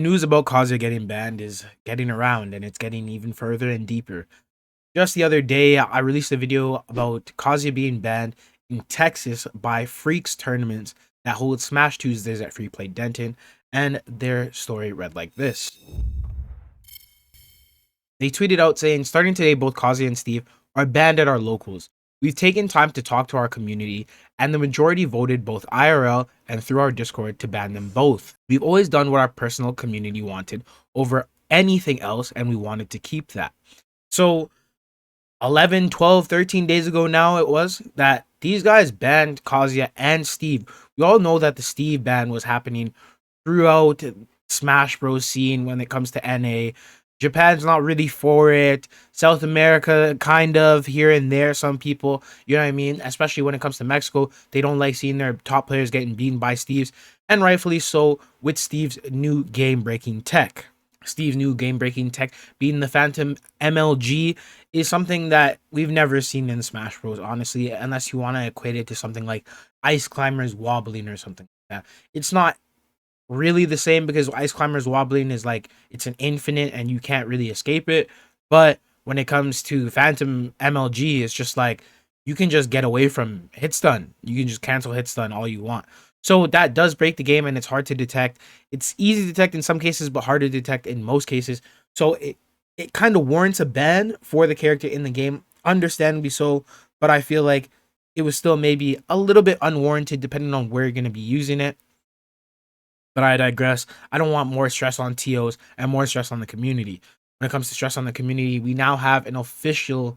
News about Kazuya getting banned is getting around, and it's getting even further and deeper. Just the other day, I released a video about Kazuya being banned in Texas by Freaks tournaments that hold Smash Tuesdays at Free Play Denton, and their story read like this. They tweeted out saying, starting today, both Kazuya and Steve are banned at our locals. We've taken time to talk to our community, and the majority voted both IRL and through our Discord to ban them both. We've always done what our personal community wanted over anything else, and we wanted to keep that. So 11, 12, 13 days ago now it was that these guys banned Kazuya and Steve. We all know that the Steve ban was happening throughout Smash Bros scene when it comes to NA. Japan's not really for it. South America, kind of here and there. Some people, you know what I mean? Especially when it comes to Mexico, they don't like seeing their top players getting beaten by Steve's, and rightfully so with Steve's new game-breaking tech. Steve's new game-breaking tech being the Phantom MLG is something that we've never seen in Smash Bros. Honestly, unless you want to equate it to something like Ice Climbers wobbling or something like that. It's not really the same because Ice Climbers wobbling is like it's an infinite and you can't really escape it. But when it comes to Phantom MLG, it's just like you can just get away from hit stun. You can just cancel hit stun all you want. So that does break the game and it's hard to detect. It's easy to detect in some cases, but hard to detect in most cases. So it kind of warrants a ban for the character in the game, understandably so. But I feel like it was still maybe a little bit unwarranted depending on where you're going to be using it. But I digress. I don't want more stress on TOs and more stress on the community. When it comes to stress on the community, we now have an official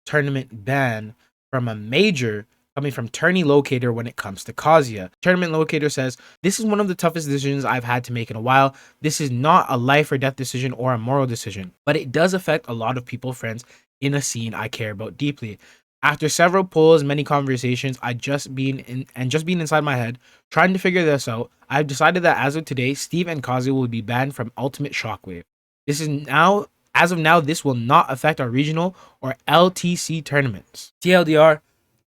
tournament ban from a major coming from Tourney Locator when it comes to Kazuya. Tournament Locator says, this is one of the toughest decisions I've had to make in a while. This is not a life or death decision or a moral decision, but it does affect a lot of people, friends, in a scene I care about deeply. After several polls, many conversations, just being inside my head, trying to figure this out, I've decided that as of today, Steve and Kazuya will be banned from Ultimate Shockwave. As of now, this will not affect our regional or LTC tournaments. TLDR,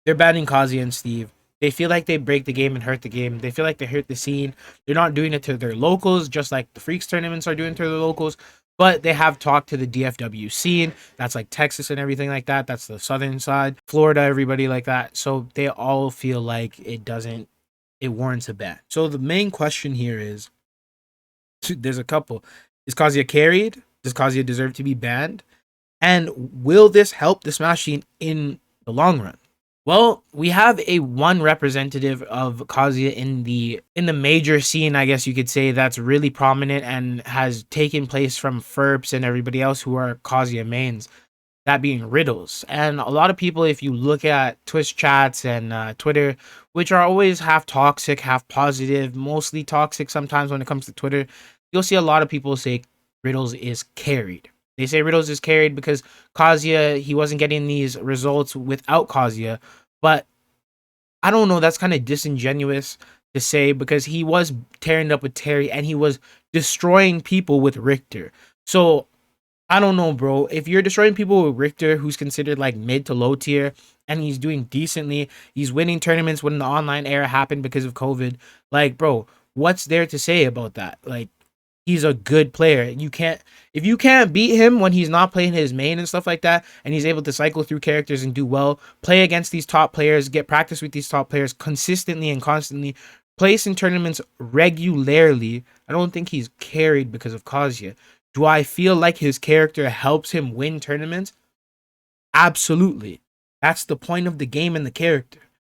they're banning Kazuya and Steve. They feel like they break the game and hurt the game. They feel like they hurt the scene. They're not doing it to their locals, just like the Freaks tournaments are doing to their locals. But they have talked to the DFW scene. That's like Texas and everything like that. That's the southern side. Florida, everybody like that. So they all feel like it warrants a ban. So the main question here is, there's a couple. Is Kazuya carried? Does Kazuya deserve to be banned? And will this help the Smash scene in the long run? Well, we have a one representative of Kazuya in the major scene, I guess you could say, that's really prominent and has taken place from Ferps and everybody else who are Kazuya mains, that being Riddles. And a lot of people, if you look at Twitch chats and Twitter, which are always half toxic, half positive, mostly toxic sometimes when it comes to Twitter, you'll see a lot of people say Riddles is carried. They say Riddles is carried because Kazuya, he wasn't getting these results without Kazuya. But I don't know, that's kind of disingenuous to say because he was tearing up with Terry and he was destroying people with Richter. So I don't know, bro. If you're destroying people with Richter, who's considered like mid to low tier, and he's doing decently, he's winning tournaments when the online era happened because of COVID. Like, bro, what's there to say about that? Like, he's a good player. If you can't beat him when he's not playing his main and stuff like that, and he's able to cycle through characters and do well, play against these top players, get practice with these top players consistently and constantly, place in tournaments regularly, I don't think he's carried because of Kazuya. Do I feel like his character helps him win tournaments? Absolutely. That's the point of the game and the character.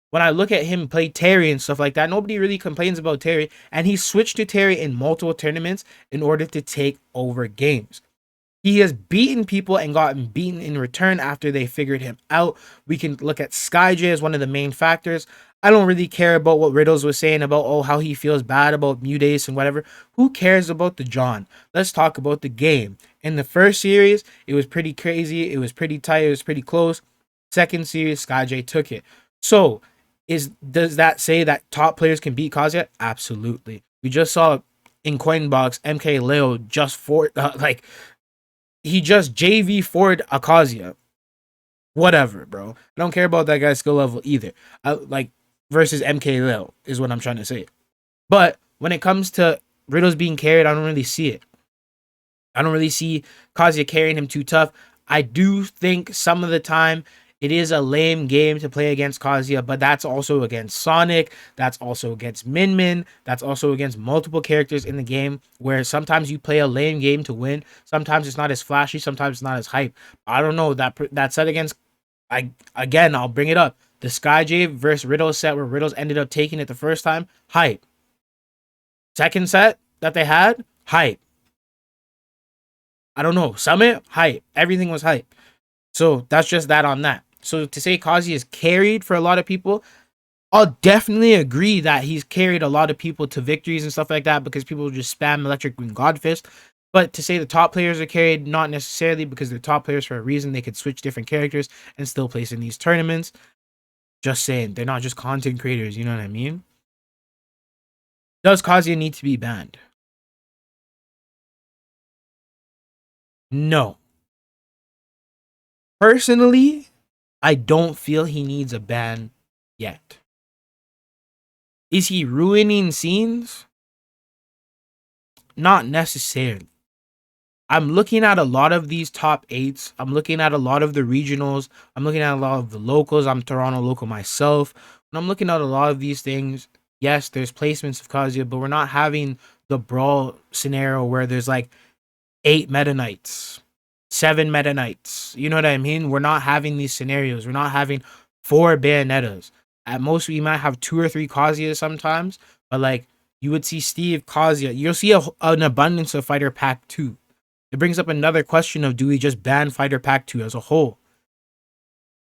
When I look at him play Terry and stuff like that, nobody really complains about Terry. And he switched to Terry in multiple tournaments in order to take over games. He has beaten people and gotten beaten in return after they figured him out. We can look at SkyJ as one of the main factors. I don't really care about what Riddles was saying about, how he feels bad about Mudace and whatever. Who cares about the John? Let's talk about the game. In the first series, it was pretty crazy. It was pretty tight. It was pretty close. Second series, SkyJ took it. So, does that say that top players can beat Kazuya? Absolutely. We just saw in Coinbox MK Leo he just JV Ford a Kazuya. Whatever, bro. I don't care about that guy's skill level either. Versus MK Leo is what I'm trying to say. But when it comes to Riddle's being carried, I don't really see it. I don't really see Kazuya carrying him too tough. I do think some of the time it is a lame game to play against Kazuya, but that's also against Sonic. That's also against Min Min. That's also against multiple characters in the game where sometimes you play a lame game to win. Sometimes it's not as flashy. Sometimes it's not as hype. I don't know. That set against, I'll bring it up. The Skyjave versus Riddle set where Riddles ended up taking it the first time, hype. Second set that they had, hype. I don't know. Summit, hype. Everything was hype. So that's just that on that. So to say Kazuya is carried for a lot of people, I'll definitely agree that he's carried a lot of people to victories and stuff like that because people just spam Electric Green God Fist. But to say the top players are carried, not necessarily, because they're top players for a reason. They could switch different characters and still place in these tournaments. Just saying, they're not just content creators, you know what I mean? Does Kazuya need to be banned? No. Personally, I don't feel he needs a ban yet. Is he ruining scenes? Not necessarily. I'm looking at a lot of these top 8s. I'm looking at a lot of the regionals. I'm looking at a lot of the locals. I'm Toronto local myself. When I'm looking at a lot of these things, yes, there's placements of Kazuya, but we're not having the brawl scenario where there's like 8 Meta Knights, 7 Meta Knights. You know what I mean? We're not having these scenarios. We're not having 4 Bayonettas. At most, we might have 2 or 3 Kazuya sometimes, but like you would see Steve, Kazuya. You'll see an abundance of Fighter Pack 2. It brings up another question of, do we just ban Fighter Pack 2 as a whole?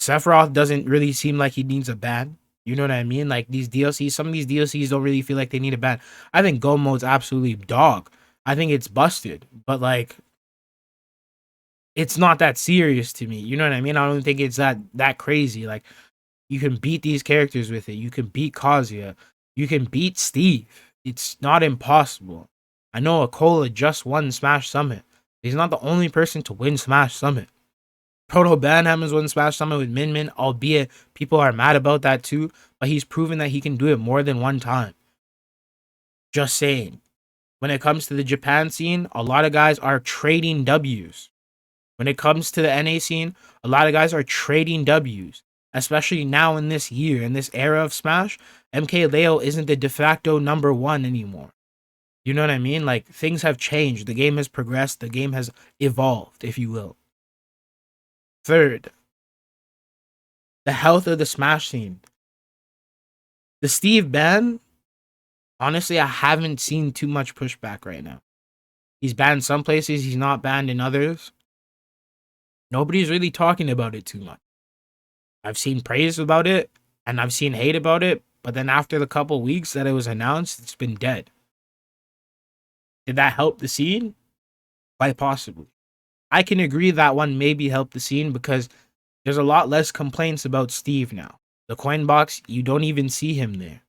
Sephiroth doesn't really seem like he needs a ban. You know what I mean? Like these DLCs, some of these DLCs don't really feel like they need a ban. I think Go Mode's absolutely dog. I think it's busted, but like it's not that serious to me. You know what I mean? I don't think it's that crazy. Like you can beat these characters with it. You can beat Kazuya. You can beat Steve. It's not impossible. I know Akola just won Smash Summit. He's not the only person to win Smash Summit. Proto Banham has won Smash Summit with Min Min, albeit people are mad about that too, but he's proven that he can do it more than one time. Just saying. When it comes to the Japan scene, a lot of guys are trading W's. When it comes to the NA scene, a lot of guys are trading W's. Especially now in this year, in this era of Smash, MKLeo isn't the de facto number 1 anymore. You know what I mean? Like, things have changed. The game has progressed. The game has evolved, if you will. Third, the health of the Smash scene. The Steve ban, honestly, I haven't seen too much pushback right now. He's banned some places. He's not banned in others. Nobody's really talking about it too much. I've seen praise about it, and I've seen hate about it, but then after the couple weeks that it was announced, it's been dead. Did that help the scene? Quite possibly. I can agree that one maybe helped the scene because there's a lot less complaints about Steve now. The coin box, you don't even see him there.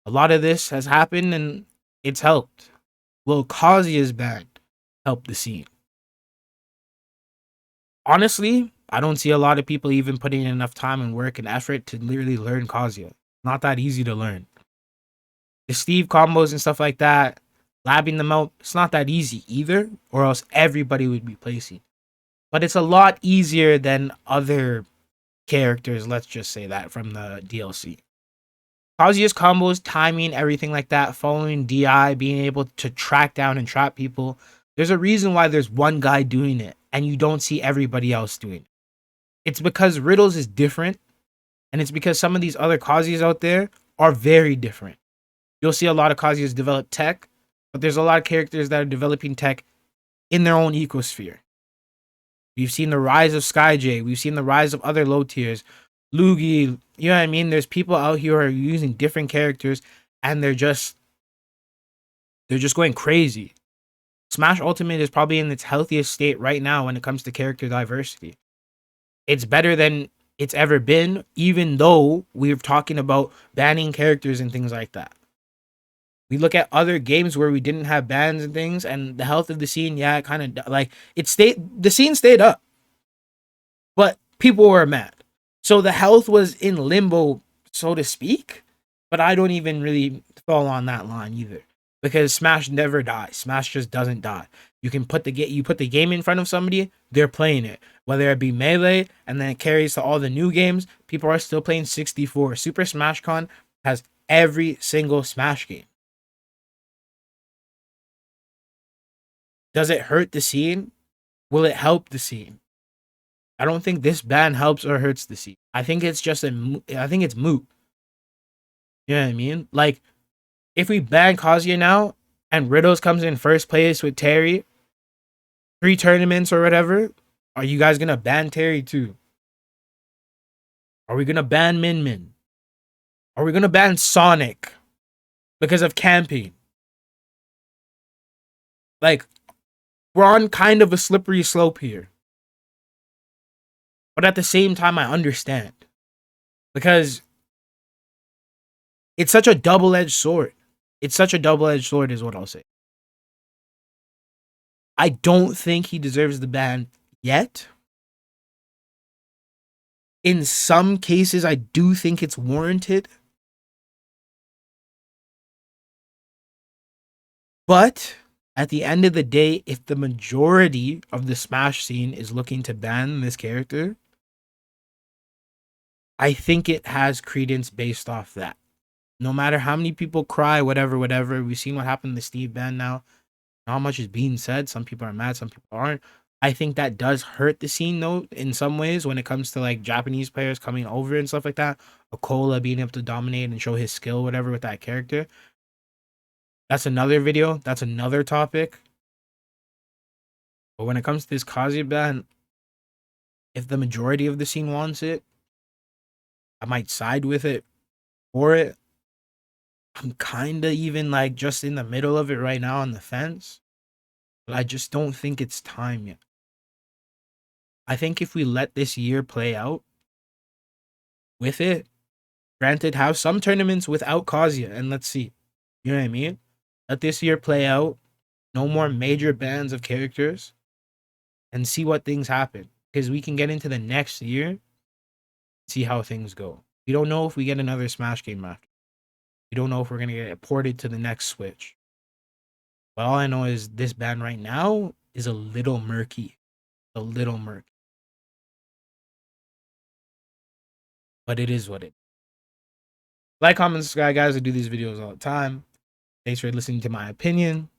A lot of this has happened and it's helped. Will Kazuya's ban help the scene? Honestly, I don't see a lot of people even putting in enough time and work and effort to literally learn Kazuya. Not that easy to learn. The Steve combos and stuff like that, labbing them out, it's not that easy either, or else everybody would be placing. But it's a lot easier than other characters, let's just say that, from the DLC. Kazuya's combos, timing, everything like that, following DI, being able to track down and trap people. There's a reason why there's one guy doing it, and you don't see everybody else doing it. It's because Riddles is different, and it's because some of these other Kazuyas out there are very different. You'll see a lot of Kazuyas develop tech, but there's a lot of characters that are developing tech in their own ecosphere. We've seen the rise of Skyjay. We've seen the rise of other low tiers. Luigi, you know what I mean? There's people out here who are using different characters, and they're just going crazy. Smash Ultimate is probably in its healthiest state right now when it comes to character diversity. It's better than it's ever been, even though we're talking about banning characters and things like that. We look at other games where we didn't have bans and things, and the health of the scene, yeah, it kind of like the scene stayed up, but people were mad. So the health was in limbo, so to speak, but I don't even really fall on that line either. because Smash never dies. Smash just doesn't die. You can put the game in front of somebody, they're playing it. Whether it be Melee and then it carries to all the new games, people are still playing 64. Super Smash Con has every single Smash game. Does it hurt the scene? Will it help the scene? I don't think this ban helps or hurts the scene. I think it's just I think it's moot. You know what I mean? Like, if we ban Kazuya now and Riddles comes in first place with Terry, 3 tournaments or whatever, are you guys gonna ban Terry too? Are we gonna ban Min Min? Are we gonna ban Sonic because of camping? Like, we're on kind of a slippery slope here. But at the same time, I understand. Because it's such a double-edged sword. It's such a double-edged sword is what I'll say. I don't think he deserves the ban yet. In some cases, I do think it's warranted. But at the end of the day, if the majority of the Smash scene is looking to ban this character, I think it has credence based off that. No matter how many people cry, whatever, we've seen what happened to Steve ban now. Not much is being said. Some people are mad, some people aren't. I think that does hurt the scene though in some ways when it comes to like Japanese players coming over and stuff like that. Akola being able to dominate and show his skill, whatever, with that character. That's another video. That's another topic. But when it comes to this Kazuya ban, if the majority of the scene wants it, I might side with it for it. I'm kind of even like just in the middle of it right now on the fence. But I just don't think it's time yet. I think if we let this year play out with it, granted, have some tournaments without Kazuya, and let's see. You know what I mean? Let this year play out. No more major bans of characters. And see what things happen. Because we can get into the next year, see how things go. We don't know if we get another Smash game after. We don't know if we're going to get it ported to the next Switch. But all I know is this ban right now is a little murky. A little murky. But it is what it is. Like, comment, subscribe, guys. I do these videos all the time. Thanks for listening to my opinion.